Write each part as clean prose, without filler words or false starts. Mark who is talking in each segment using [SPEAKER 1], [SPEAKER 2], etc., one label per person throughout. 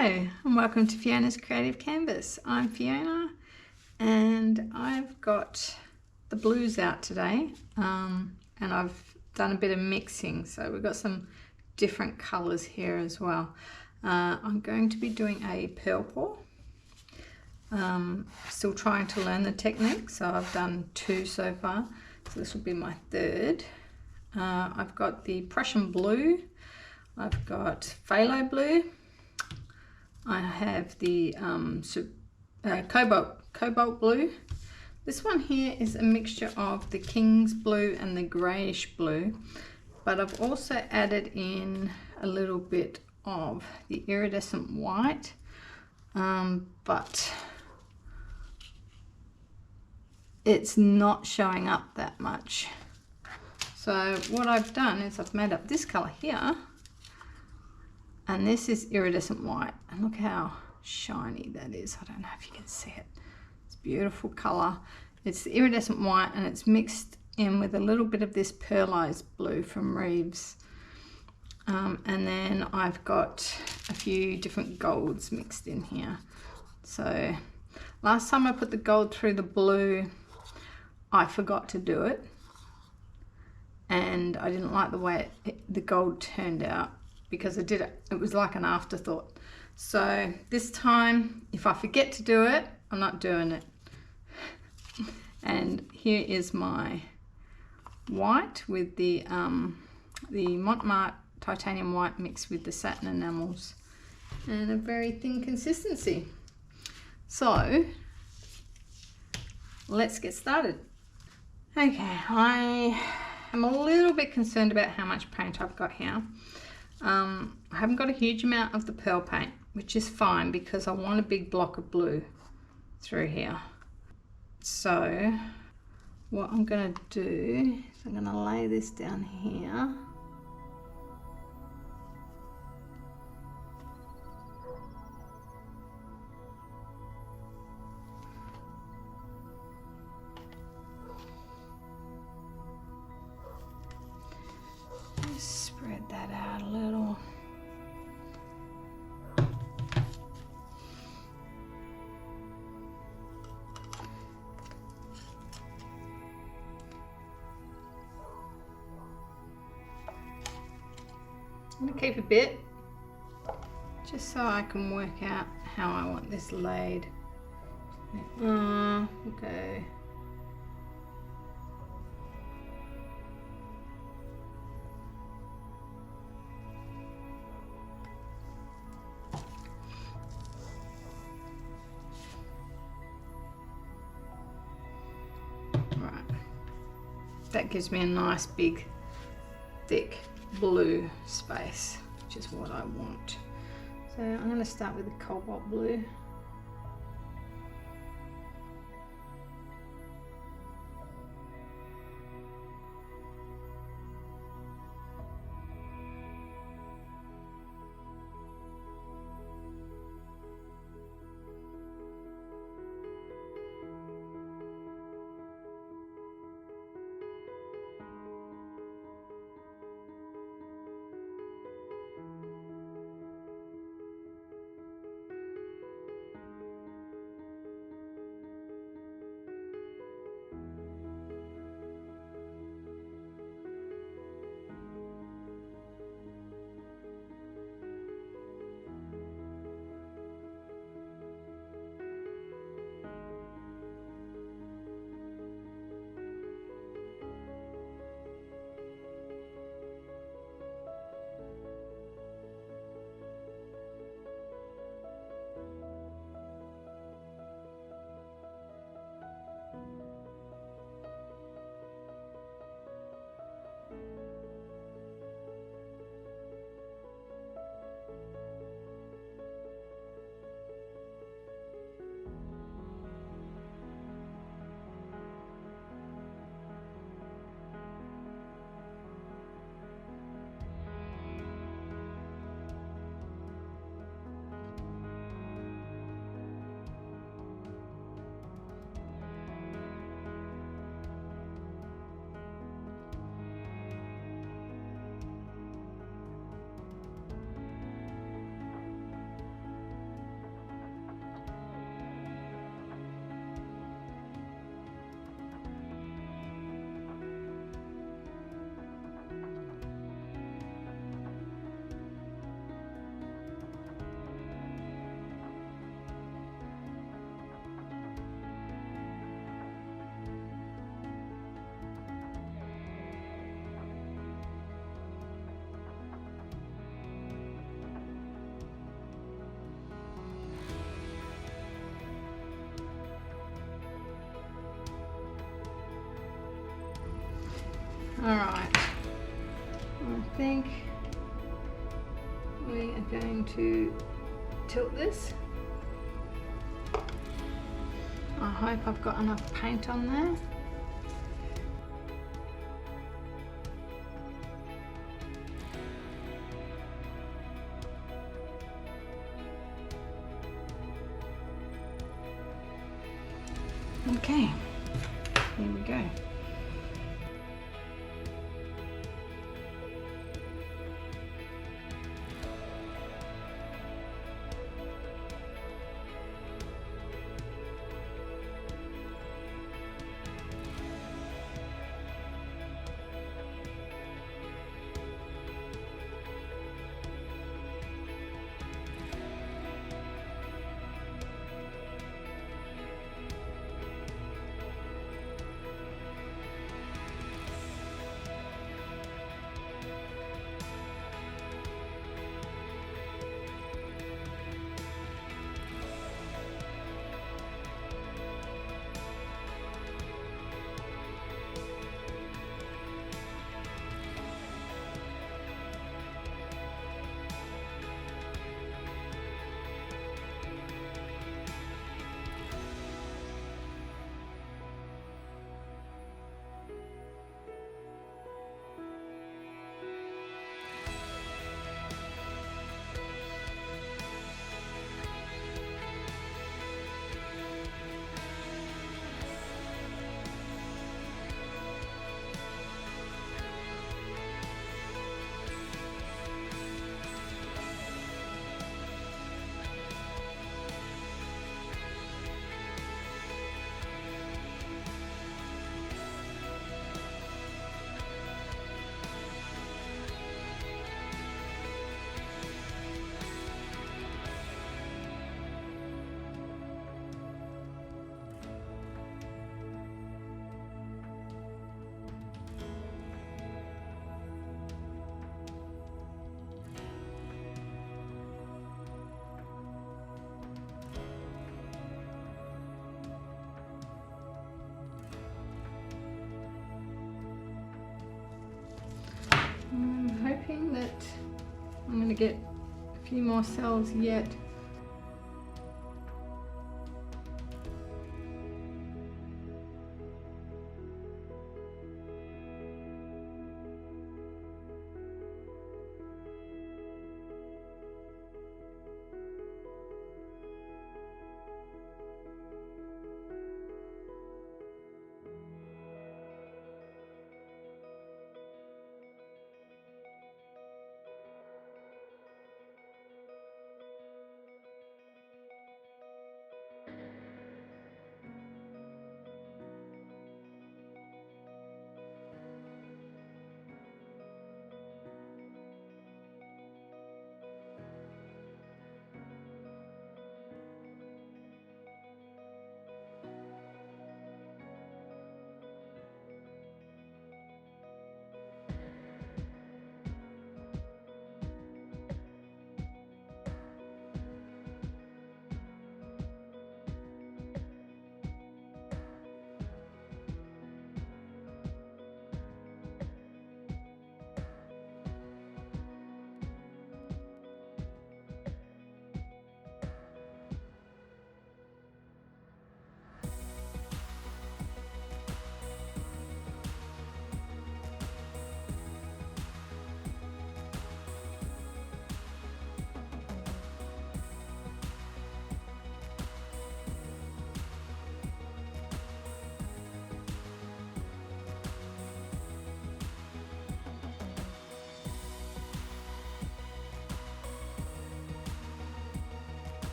[SPEAKER 1] Hello and welcome to Fiona's Creative Canvas. I'm Fiona and I've got the blues out today and I've done a bit of mixing, so we've got some different colours here as well. I'm going to be doing a purple. Still trying to learn the technique, so I've done 2 so far, so this will be my 3rd. I've got the Prussian blue, I've got phthalo blue, I have the cobalt blue. This one here is a mixture of the King's blue and the greyish blue, but I've also added in a little bit of the iridescent white, but it's not showing up that much. So what I've done is I've made up this colour here, and this is iridescent white, and look how shiny that is. I don't know if you can see it. It's a beautiful colour. It's the iridescent white and it's mixed in with a little bit of this pearlized blue from Reeves. And then I've got a few different golds mixed in here. So last time I put the gold through the blue, I forgot to do it, and I didn't like the way the gold turned out, because I did it, it was like an afterthought. So this time, if I forget to do it, I'm not doing it. And here is my white with the Montmartre titanium white mixed with the satin enamels, and a very thin consistency. So let's get started. Okay, I am a little bit concerned about how much paint I've got here. I haven't got a huge amount of the pearl paint, which is fine because I want a big block of blue through here. So what I'm going to do is I'm going to lay this down here. Just spread that out a little. I'm going to keep a bit, just so I can work out how I want this laid. Okay. Right. That gives me a nice big, thick blue space, which is what I want. So I'm going to start with the cobalt blue. Alright, I think we are going to tilt this. I hope I've got enough paint on there. Okay, here we go. I'm hoping that I'm going to get a few more cells yet.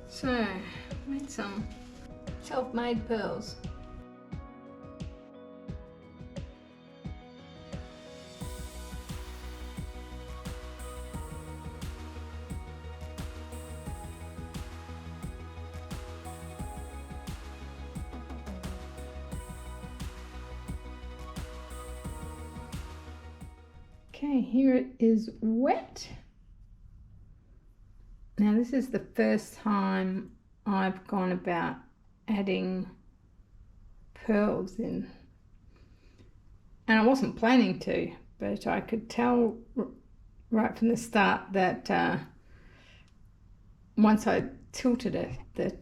[SPEAKER 1] So, made some self-made pearls. Okay, here it is wet. Now this is the first time I've gone about adding pearls in, and I wasn't planning to, but I could tell right from the start that once I tilted it that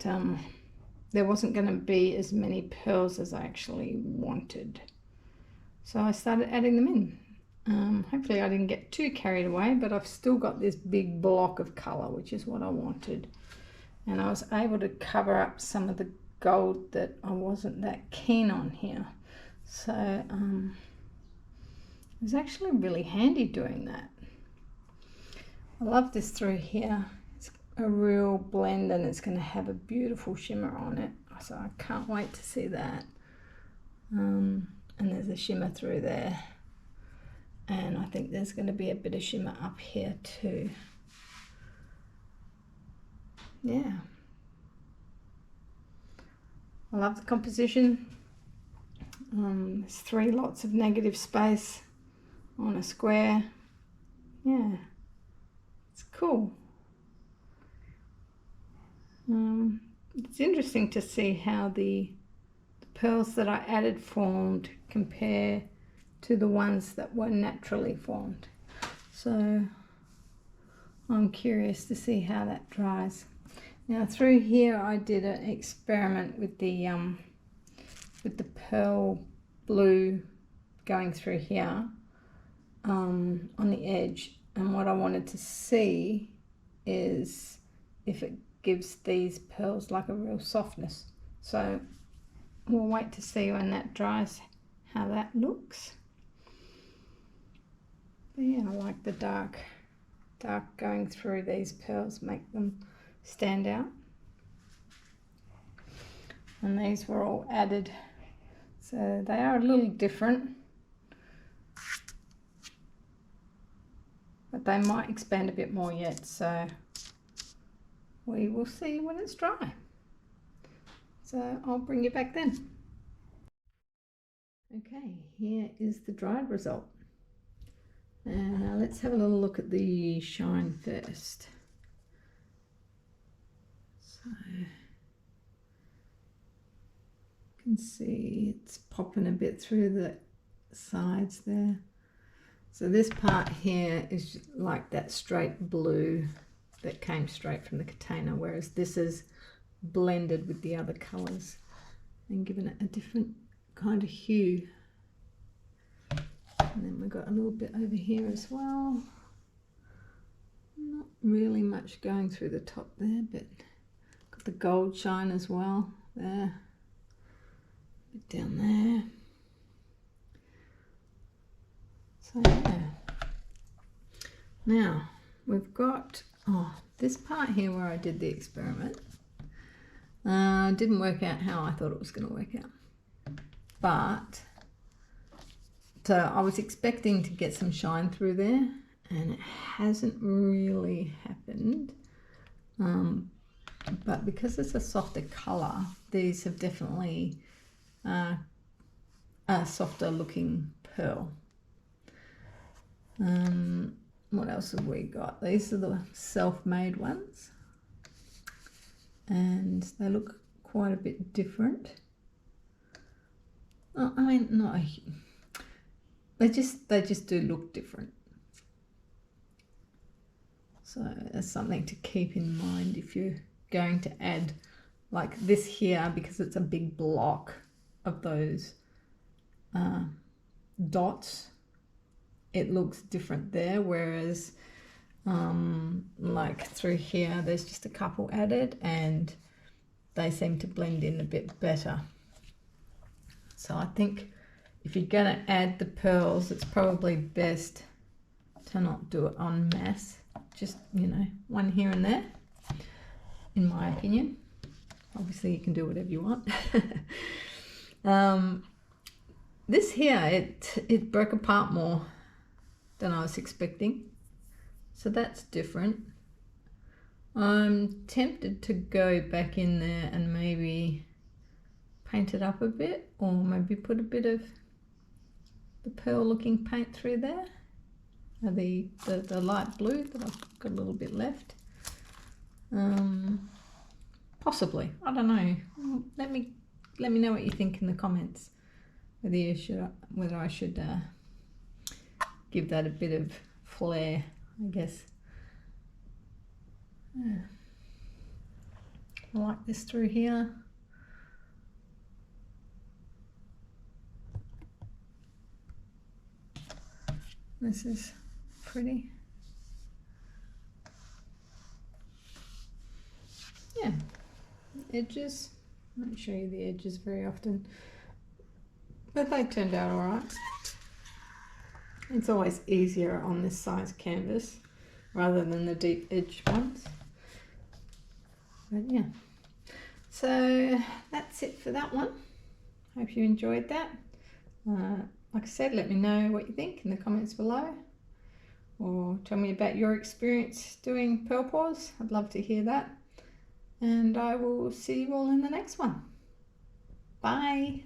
[SPEAKER 1] there wasn't going to be as many pearls as I actually wanted. So I started adding them in. Hopefully I didn't get too carried away, but I've still got this big block of colour, which is what I wanted. And I was able to cover up some of the gold that I wasn't that keen on here. So it was actually really handy doing that. I love this through here. It's a real blend and it's going to have a beautiful shimmer on it. So I can't wait to see that. And there's a shimmer through there. And I think there's going to be a bit of shimmer up here too. Yeah. I love the composition. There's 3 lots of negative space on a square. Yeah, it's cool. It's interesting to see how the pearls that I added formed compare to the ones that were naturally formed. So I'm curious to see how that dries. Now through here I did an experiment with the pearl blue going through here on the edge, and what I wanted to see is if it gives these pearls like a real softness. So we'll wait to see when that dries how that looks. But yeah, I like the dark going through these pearls, make them stand out. And these were all added, so they are a little different, but they might expand a bit more yet, so we will see when it's dry. So I'll bring you back then. Okay, here is the dried result. And now let's have a little look at the shine first. So you can see it's popping a bit through the sides there. So this part here is like that straight blue that came straight from the container, whereas this is blended with the other colours and given it a different kind of hue. And then we've got a little bit over here as well. Not really much going through the top there, but got the gold shine as well there. A bit down there. So yeah. Now we've got this part here where I did the experiment. Didn't work out how I thought it was going to work out, but so I was expecting to get some shine through there, and it hasn't really happened. But because it's a softer colour, these have definitely a softer looking pearl. What else have we got? These are the self-made ones, and they look quite a bit different. Oh, I mean, not a, they just do look different. So that's something to keep in mind if you're going to add like this here, because it's a big block of those dots. It looks different there, whereas like through here there's just a couple added and they seem to blend in a bit better. So I think if you're going to add the pearls, it's probably best to not do it en masse, just, you know, one here and there, in my opinion. Obviously you can do whatever you want. This here, it broke apart more than I was expecting, so that's different. I'm tempted to go back in there and maybe paint it up a bit, or maybe put a bit of the pearl looking paint through there. the light blue that I've got a little bit left. Possibly, I don't know. Let me know what you think in the comments. Whether I should give that a bit of flair, I guess. Yeah. I like this through here. This is pretty. Yeah, edges. I don't show you the edges very often, but they turned out all right. It's always easier on this size canvas rather than the deep edge ones. But yeah, so that's it for that one. Hope you enjoyed that. Like I said, let me know what you think in the comments below, or tell me about your experience doing pearl pours. I'd love to hear that. And I will see you all in the next one. Bye.